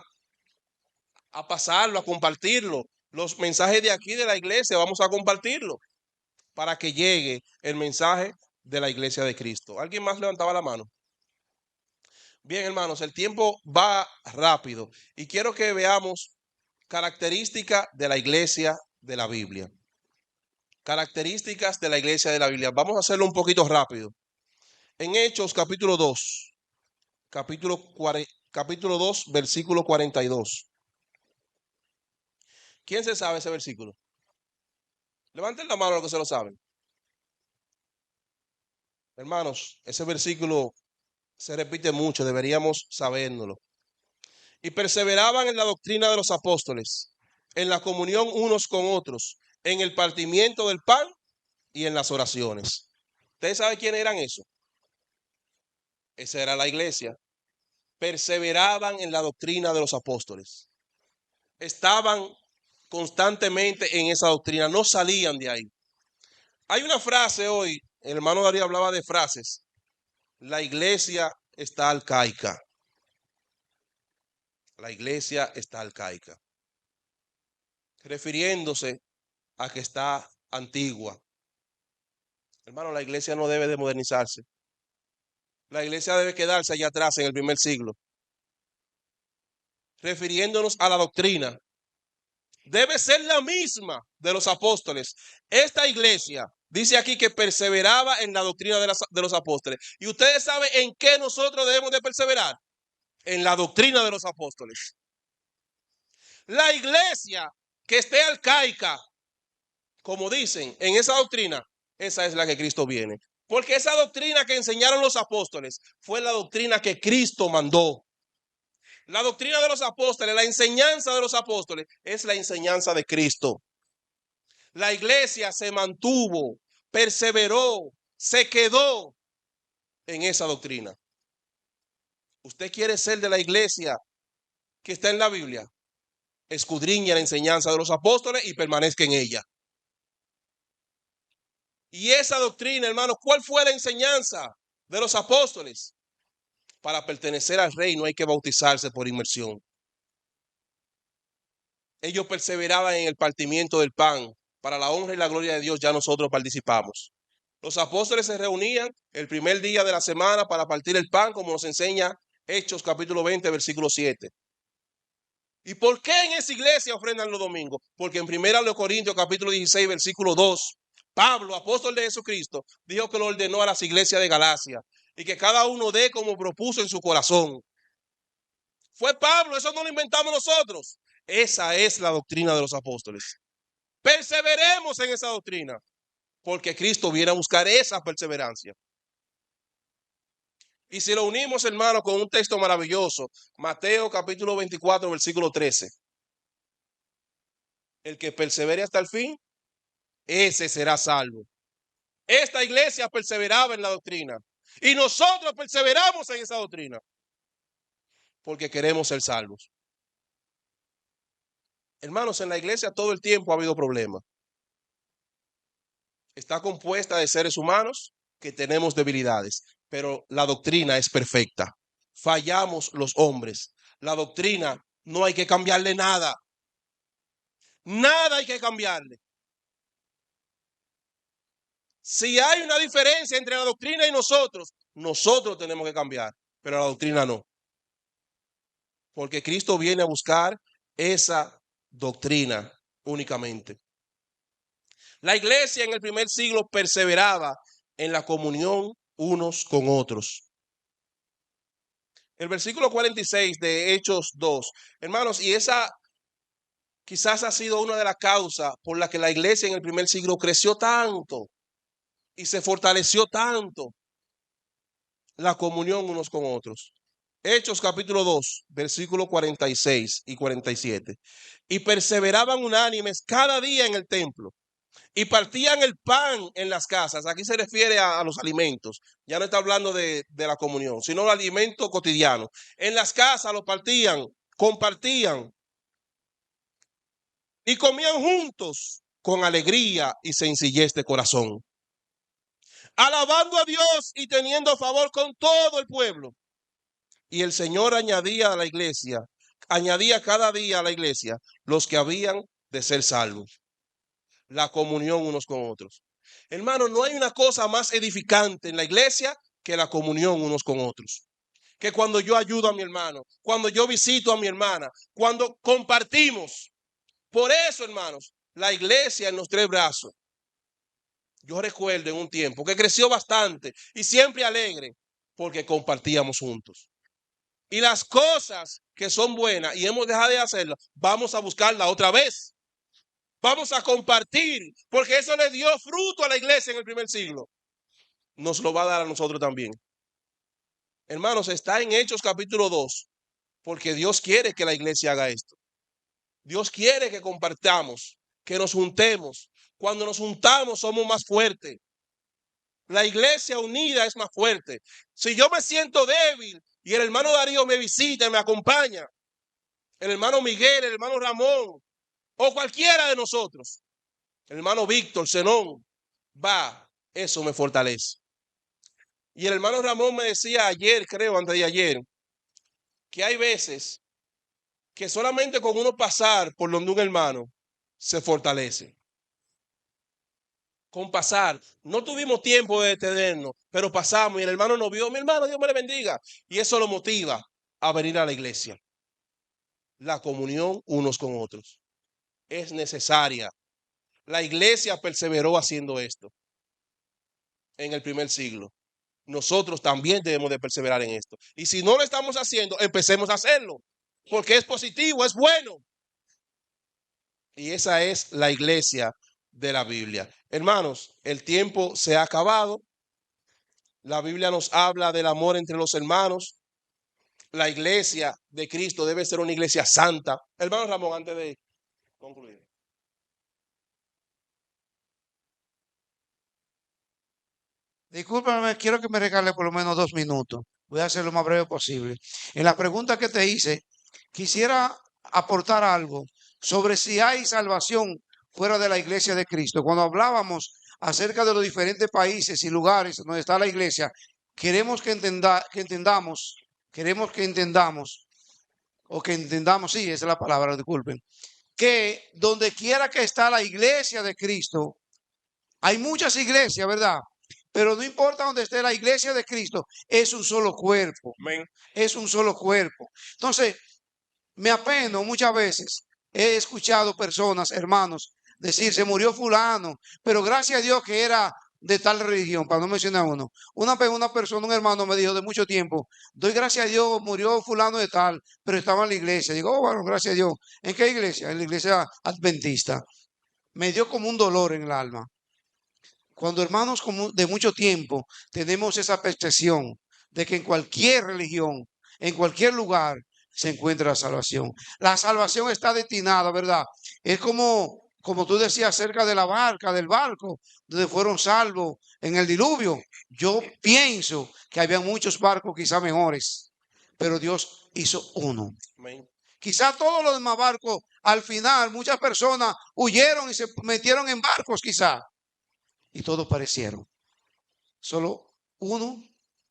Speaker 2: pasarlo, a compartirlo. Los mensajes de aquí de la iglesia, vamos a compartirlo para que llegue el mensaje de la iglesia de Cristo. ¿Alguien más levantaba la mano? Bien, hermanos, el tiempo va rápido y quiero que veamos características de la iglesia de la Biblia. Características de la iglesia de la Biblia. Vamos a hacerlo un poquito rápido. En Hechos capítulo 2, capítulo 2, versículo 42. ¿Quién se sabe ese versículo? Levanten la mano los que se lo saben. Hermanos, ese versículo se repite mucho, deberíamos sabérnoslo. Y perseveraban en la doctrina de los apóstoles, en la comunión unos con otros, en el partimiento del pan y en las oraciones. ¿Ustedes saben quiénes eran esos? Esa era la iglesia. Perseveraban en la doctrina de los apóstoles. Estaban constantemente en esa doctrina, no salían de ahí. Hay una frase hoy, el hermano Darío hablaba de frases. La iglesia está arcaica. La iglesia está arcaica. Refiriéndose a que está antigua. Hermano, la iglesia no debe de modernizarse. La iglesia debe quedarse allá atrás en el primer siglo. Refiriéndonos a la doctrina. Debe ser la misma de los apóstoles. Esta iglesia dice aquí que perseveraba en la doctrina de los apóstoles. ¿Y ustedes saben en qué nosotros debemos de perseverar? En la doctrina de los apóstoles. La iglesia que esté arcaica, como dicen, en esa doctrina, esa es la que Cristo viene. Porque esa doctrina que enseñaron los apóstoles fue la doctrina que Cristo mandó. La doctrina de los apóstoles, la enseñanza de los apóstoles, es la enseñanza de Cristo. La iglesia se mantuvo, perseveró, se quedó en esa doctrina. ¿Usted quiere ser de la iglesia que está en la Biblia? Escudriñe la enseñanza de los apóstoles y permanezca en ella. Y esa doctrina, hermanos, ¿cuál fue la enseñanza de los apóstoles? Para pertenecer al reino hay que bautizarse por inmersión. Ellos perseveraban en el partimiento del pan. Para la honra y la gloria de Dios ya nosotros participamos. Los apóstoles se reunían el primer día de la semana para partir el pan, como nos enseña Hechos capítulo 20, versículo 7. ¿Y por qué en esa iglesia ofrendan los domingos? Porque en 1 Corintios capítulo 16, versículo 2, Pablo, apóstol de Jesucristo, dijo que lo ordenó a las iglesias de Galacia y que cada uno dé como propuso en su corazón. Fue Pablo, eso no lo inventamos nosotros. Esa es la doctrina de los apóstoles. Perseveremos en esa doctrina, porque Cristo viene a buscar esa perseverancia. Y si lo unimos, hermano, con un texto maravilloso, Mateo capítulo 24, versículo 13. El que persevere hasta el fin, ese será salvo. Esta iglesia perseveraba en la doctrina y nosotros perseveramos en esa doctrina porque queremos ser salvos. Hermanos, en la iglesia todo el tiempo ha habido problemas. Está compuesta de seres humanos que tenemos debilidades, pero la doctrina es perfecta. Fallamos los hombres. La doctrina no hay que cambiarle nada. Nada hay que cambiarle. Si hay una diferencia entre la doctrina y nosotros tenemos que cambiar, pero la doctrina no. Porque Cristo viene a buscar esa doctrina únicamente. La iglesia en el primer siglo perseveraba en la comunión unos con otros. El versículo 46 de Hechos 2, hermanos, y esa quizás ha sido una de las causas por la que la iglesia en el primer siglo creció tanto y se fortaleció tanto, la comunión unos con otros. Hechos capítulo 2, versículos 46 y 47. Y perseveraban unánimes cada día en el templo y partían el pan en las casas. Aquí se refiere a los alimentos. Ya no está hablando de la comunión, sino el alimento cotidiano. En las casas lo partían, compartían y comían juntos con alegría y sencillez de corazón, alabando a Dios y teniendo favor con todo el pueblo. Y el Señor añadía cada día a la iglesia los que habían de ser salvos. La comunión unos con otros. Hermano, no hay una cosa más edificante en la iglesia que la comunión unos con otros. Que cuando yo ayudo a mi hermano, cuando yo visito a mi hermana, cuando compartimos. Por eso, hermanos, la iglesia en los Tres Brazos, yo recuerdo en un tiempo que creció bastante y siempre alegre porque compartíamos juntos. Y las cosas que son buenas y hemos dejado de hacerlas, vamos a buscarlas otra vez. Vamos a compartir, porque eso le dio fruto a la iglesia en el primer siglo. Nos lo va a dar a nosotros también. Hermanos, está en Hechos capítulo 2, porque Dios quiere que la iglesia haga esto. Dios quiere que compartamos, que nos juntemos. Cuando nos juntamos somos más fuertes. La iglesia unida es más fuerte. Si yo me siento débil y el hermano Darío me visita y me acompaña, el hermano Miguel, el hermano Ramón, o cualquiera de nosotros, el hermano Víctor, Zenón, eso me fortalece. Y el hermano Ramón me decía ayer, creo, antes de ayer, que hay veces que solamente con uno pasar por donde un hermano se fortalece. Con pasar, no tuvimos tiempo de detenernos, pero pasamos y el hermano nos vio, mi hermano, Dios me le bendiga. Y eso lo motiva a venir a la iglesia. La comunión unos con otros es necesaria. La iglesia perseveró haciendo esto en el primer siglo. Nosotros también debemos de perseverar en esto. Y si no lo estamos haciendo, empecemos a hacerlo, porque es positivo, es bueno. Y esa es la iglesia de la Biblia. Hermanos, el tiempo se ha acabado. La Biblia nos habla del amor entre los hermanos. La iglesia de Cristo debe ser una iglesia santa. Hermano Ramón, antes de concluir.
Speaker 3: Discúlpame, quiero que me regale por lo menos 2 minutos. Voy a hacer lo más breve posible. En la pregunta que te hice, quisiera aportar algo sobre si hay salvación fuera de la iglesia de Cristo. Cuando hablábamos acerca de los diferentes países y lugares donde está la iglesia, queremos que entendamos, sí, esa es la palabra, disculpen, que donde quiera que está la iglesia de Cristo, hay muchas iglesias, ¿verdad? Pero no importa donde esté la iglesia de Cristo, es un solo cuerpo.
Speaker 2: Amén.
Speaker 3: Es un solo cuerpo. Entonces, me apeno muchas veces. He escuchado personas, hermanos, decir, se murió fulano, pero gracias a Dios que era de tal religión, para no mencionar uno. Una persona, un hermano me dijo de mucho tiempo, doy gracias a Dios, murió fulano de tal, pero estaba en la iglesia. Digo, oh, bueno, gracias a Dios. ¿En qué iglesia? En la iglesia adventista. Me dio como un dolor en el alma. Cuando hermanos de mucho tiempo tenemos esa percepción de que en cualquier religión, en cualquier lugar, se encuentra la salvación. La salvación está destinada, ¿verdad? Es como tú decías acerca de la barca, del barco, donde fueron salvos en el diluvio. Yo pienso que había muchos barcos quizá mejores, pero Dios hizo uno.
Speaker 2: Amén.
Speaker 3: Quizá todos los demás barcos, al final, muchas personas huyeron y se metieron en barcos quizá. Y todos perecieron. Solo uno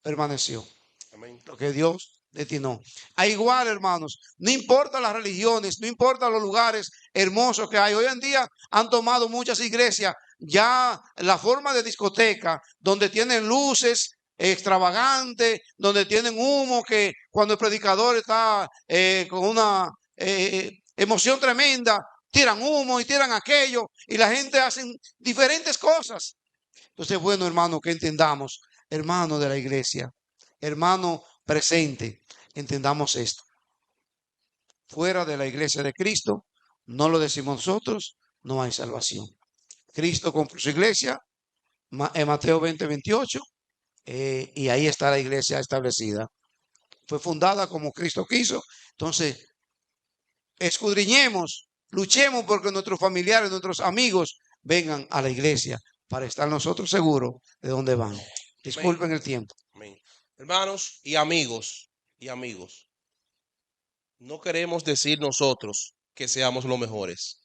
Speaker 3: permaneció.
Speaker 2: Amén.
Speaker 3: Lo que Dios destinó. A igual, hermanos, no importa las religiones, no importa los lugares hermosos que hay. Hoy en día han tomado muchas iglesias ya la forma de discoteca, donde tienen luces extravagantes, donde tienen humo, que cuando el predicador está con una emoción tremenda, tiran humo y tiran aquello, y la gente hace diferentes cosas. Entonces, bueno, hermano, que entendamos, hermano de la iglesia, hermano presente, entendamos esto. Fuera de la iglesia de Cristo, no lo decimos nosotros, no hay salvación. Cristo compró su iglesia en Mateo 20:28, y ahí está la iglesia establecida. Fue fundada como Cristo quiso. Entonces, escudriñemos, luchemos porque nuestros familiares, nuestros amigos vengan a la iglesia para estar nosotros seguros de dónde van. Disculpen el tiempo.
Speaker 2: Amén. Hermanos y amigos, no queremos decir nosotros que seamos los mejores.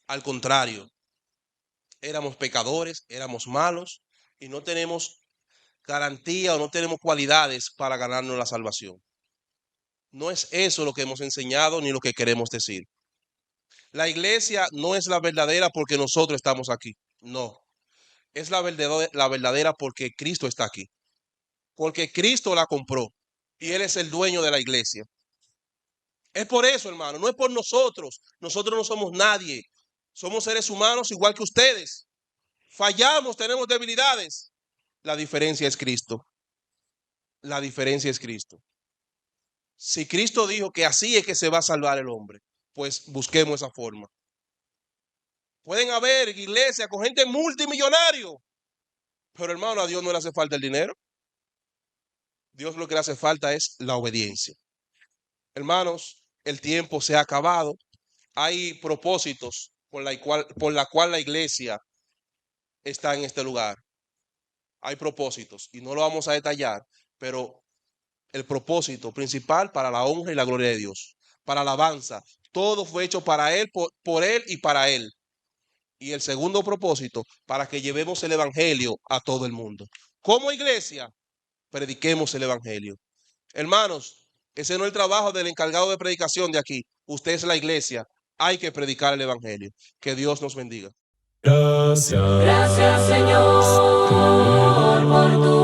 Speaker 2: Al contrario, éramos pecadores, éramos malos y no tenemos garantía o no tenemos cualidades para ganarnos la salvación. No es eso lo que hemos enseñado ni lo que queremos decir. La iglesia no es la verdadera porque nosotros estamos aquí. No. Es la verdadera porque Cristo está aquí. Porque Cristo la compró y Él es el dueño de la iglesia. Es por eso, hermano, no es por nosotros. Nosotros no somos nadie. Somos seres humanos igual que ustedes. Fallamos, tenemos debilidades. La diferencia es Cristo. La diferencia es Cristo. Si Cristo dijo que así es que se va a salvar el hombre, pues busquemos esa forma. Pueden haber iglesias con gente multimillonario, pero hermano, a Dios no le hace falta el dinero. Dios lo que le hace falta es la obediencia. Hermanos, el tiempo se ha acabado. Hay propósitos por la cual la iglesia está en este lugar. Hay propósitos y no lo vamos a detallar, pero el propósito principal para la honra y la gloria de Dios, para alabanza, todo fue hecho para Él, por Él y para Él. Y el segundo propósito, para que llevemos el evangelio a todo el mundo. Como iglesia, prediquemos el evangelio. Hermanos, ese no es el trabajo del encargado de predicación de aquí. Usted es la iglesia. Hay que predicar el evangelio. Que Dios nos bendiga.
Speaker 6: Gracias, Señor, por tu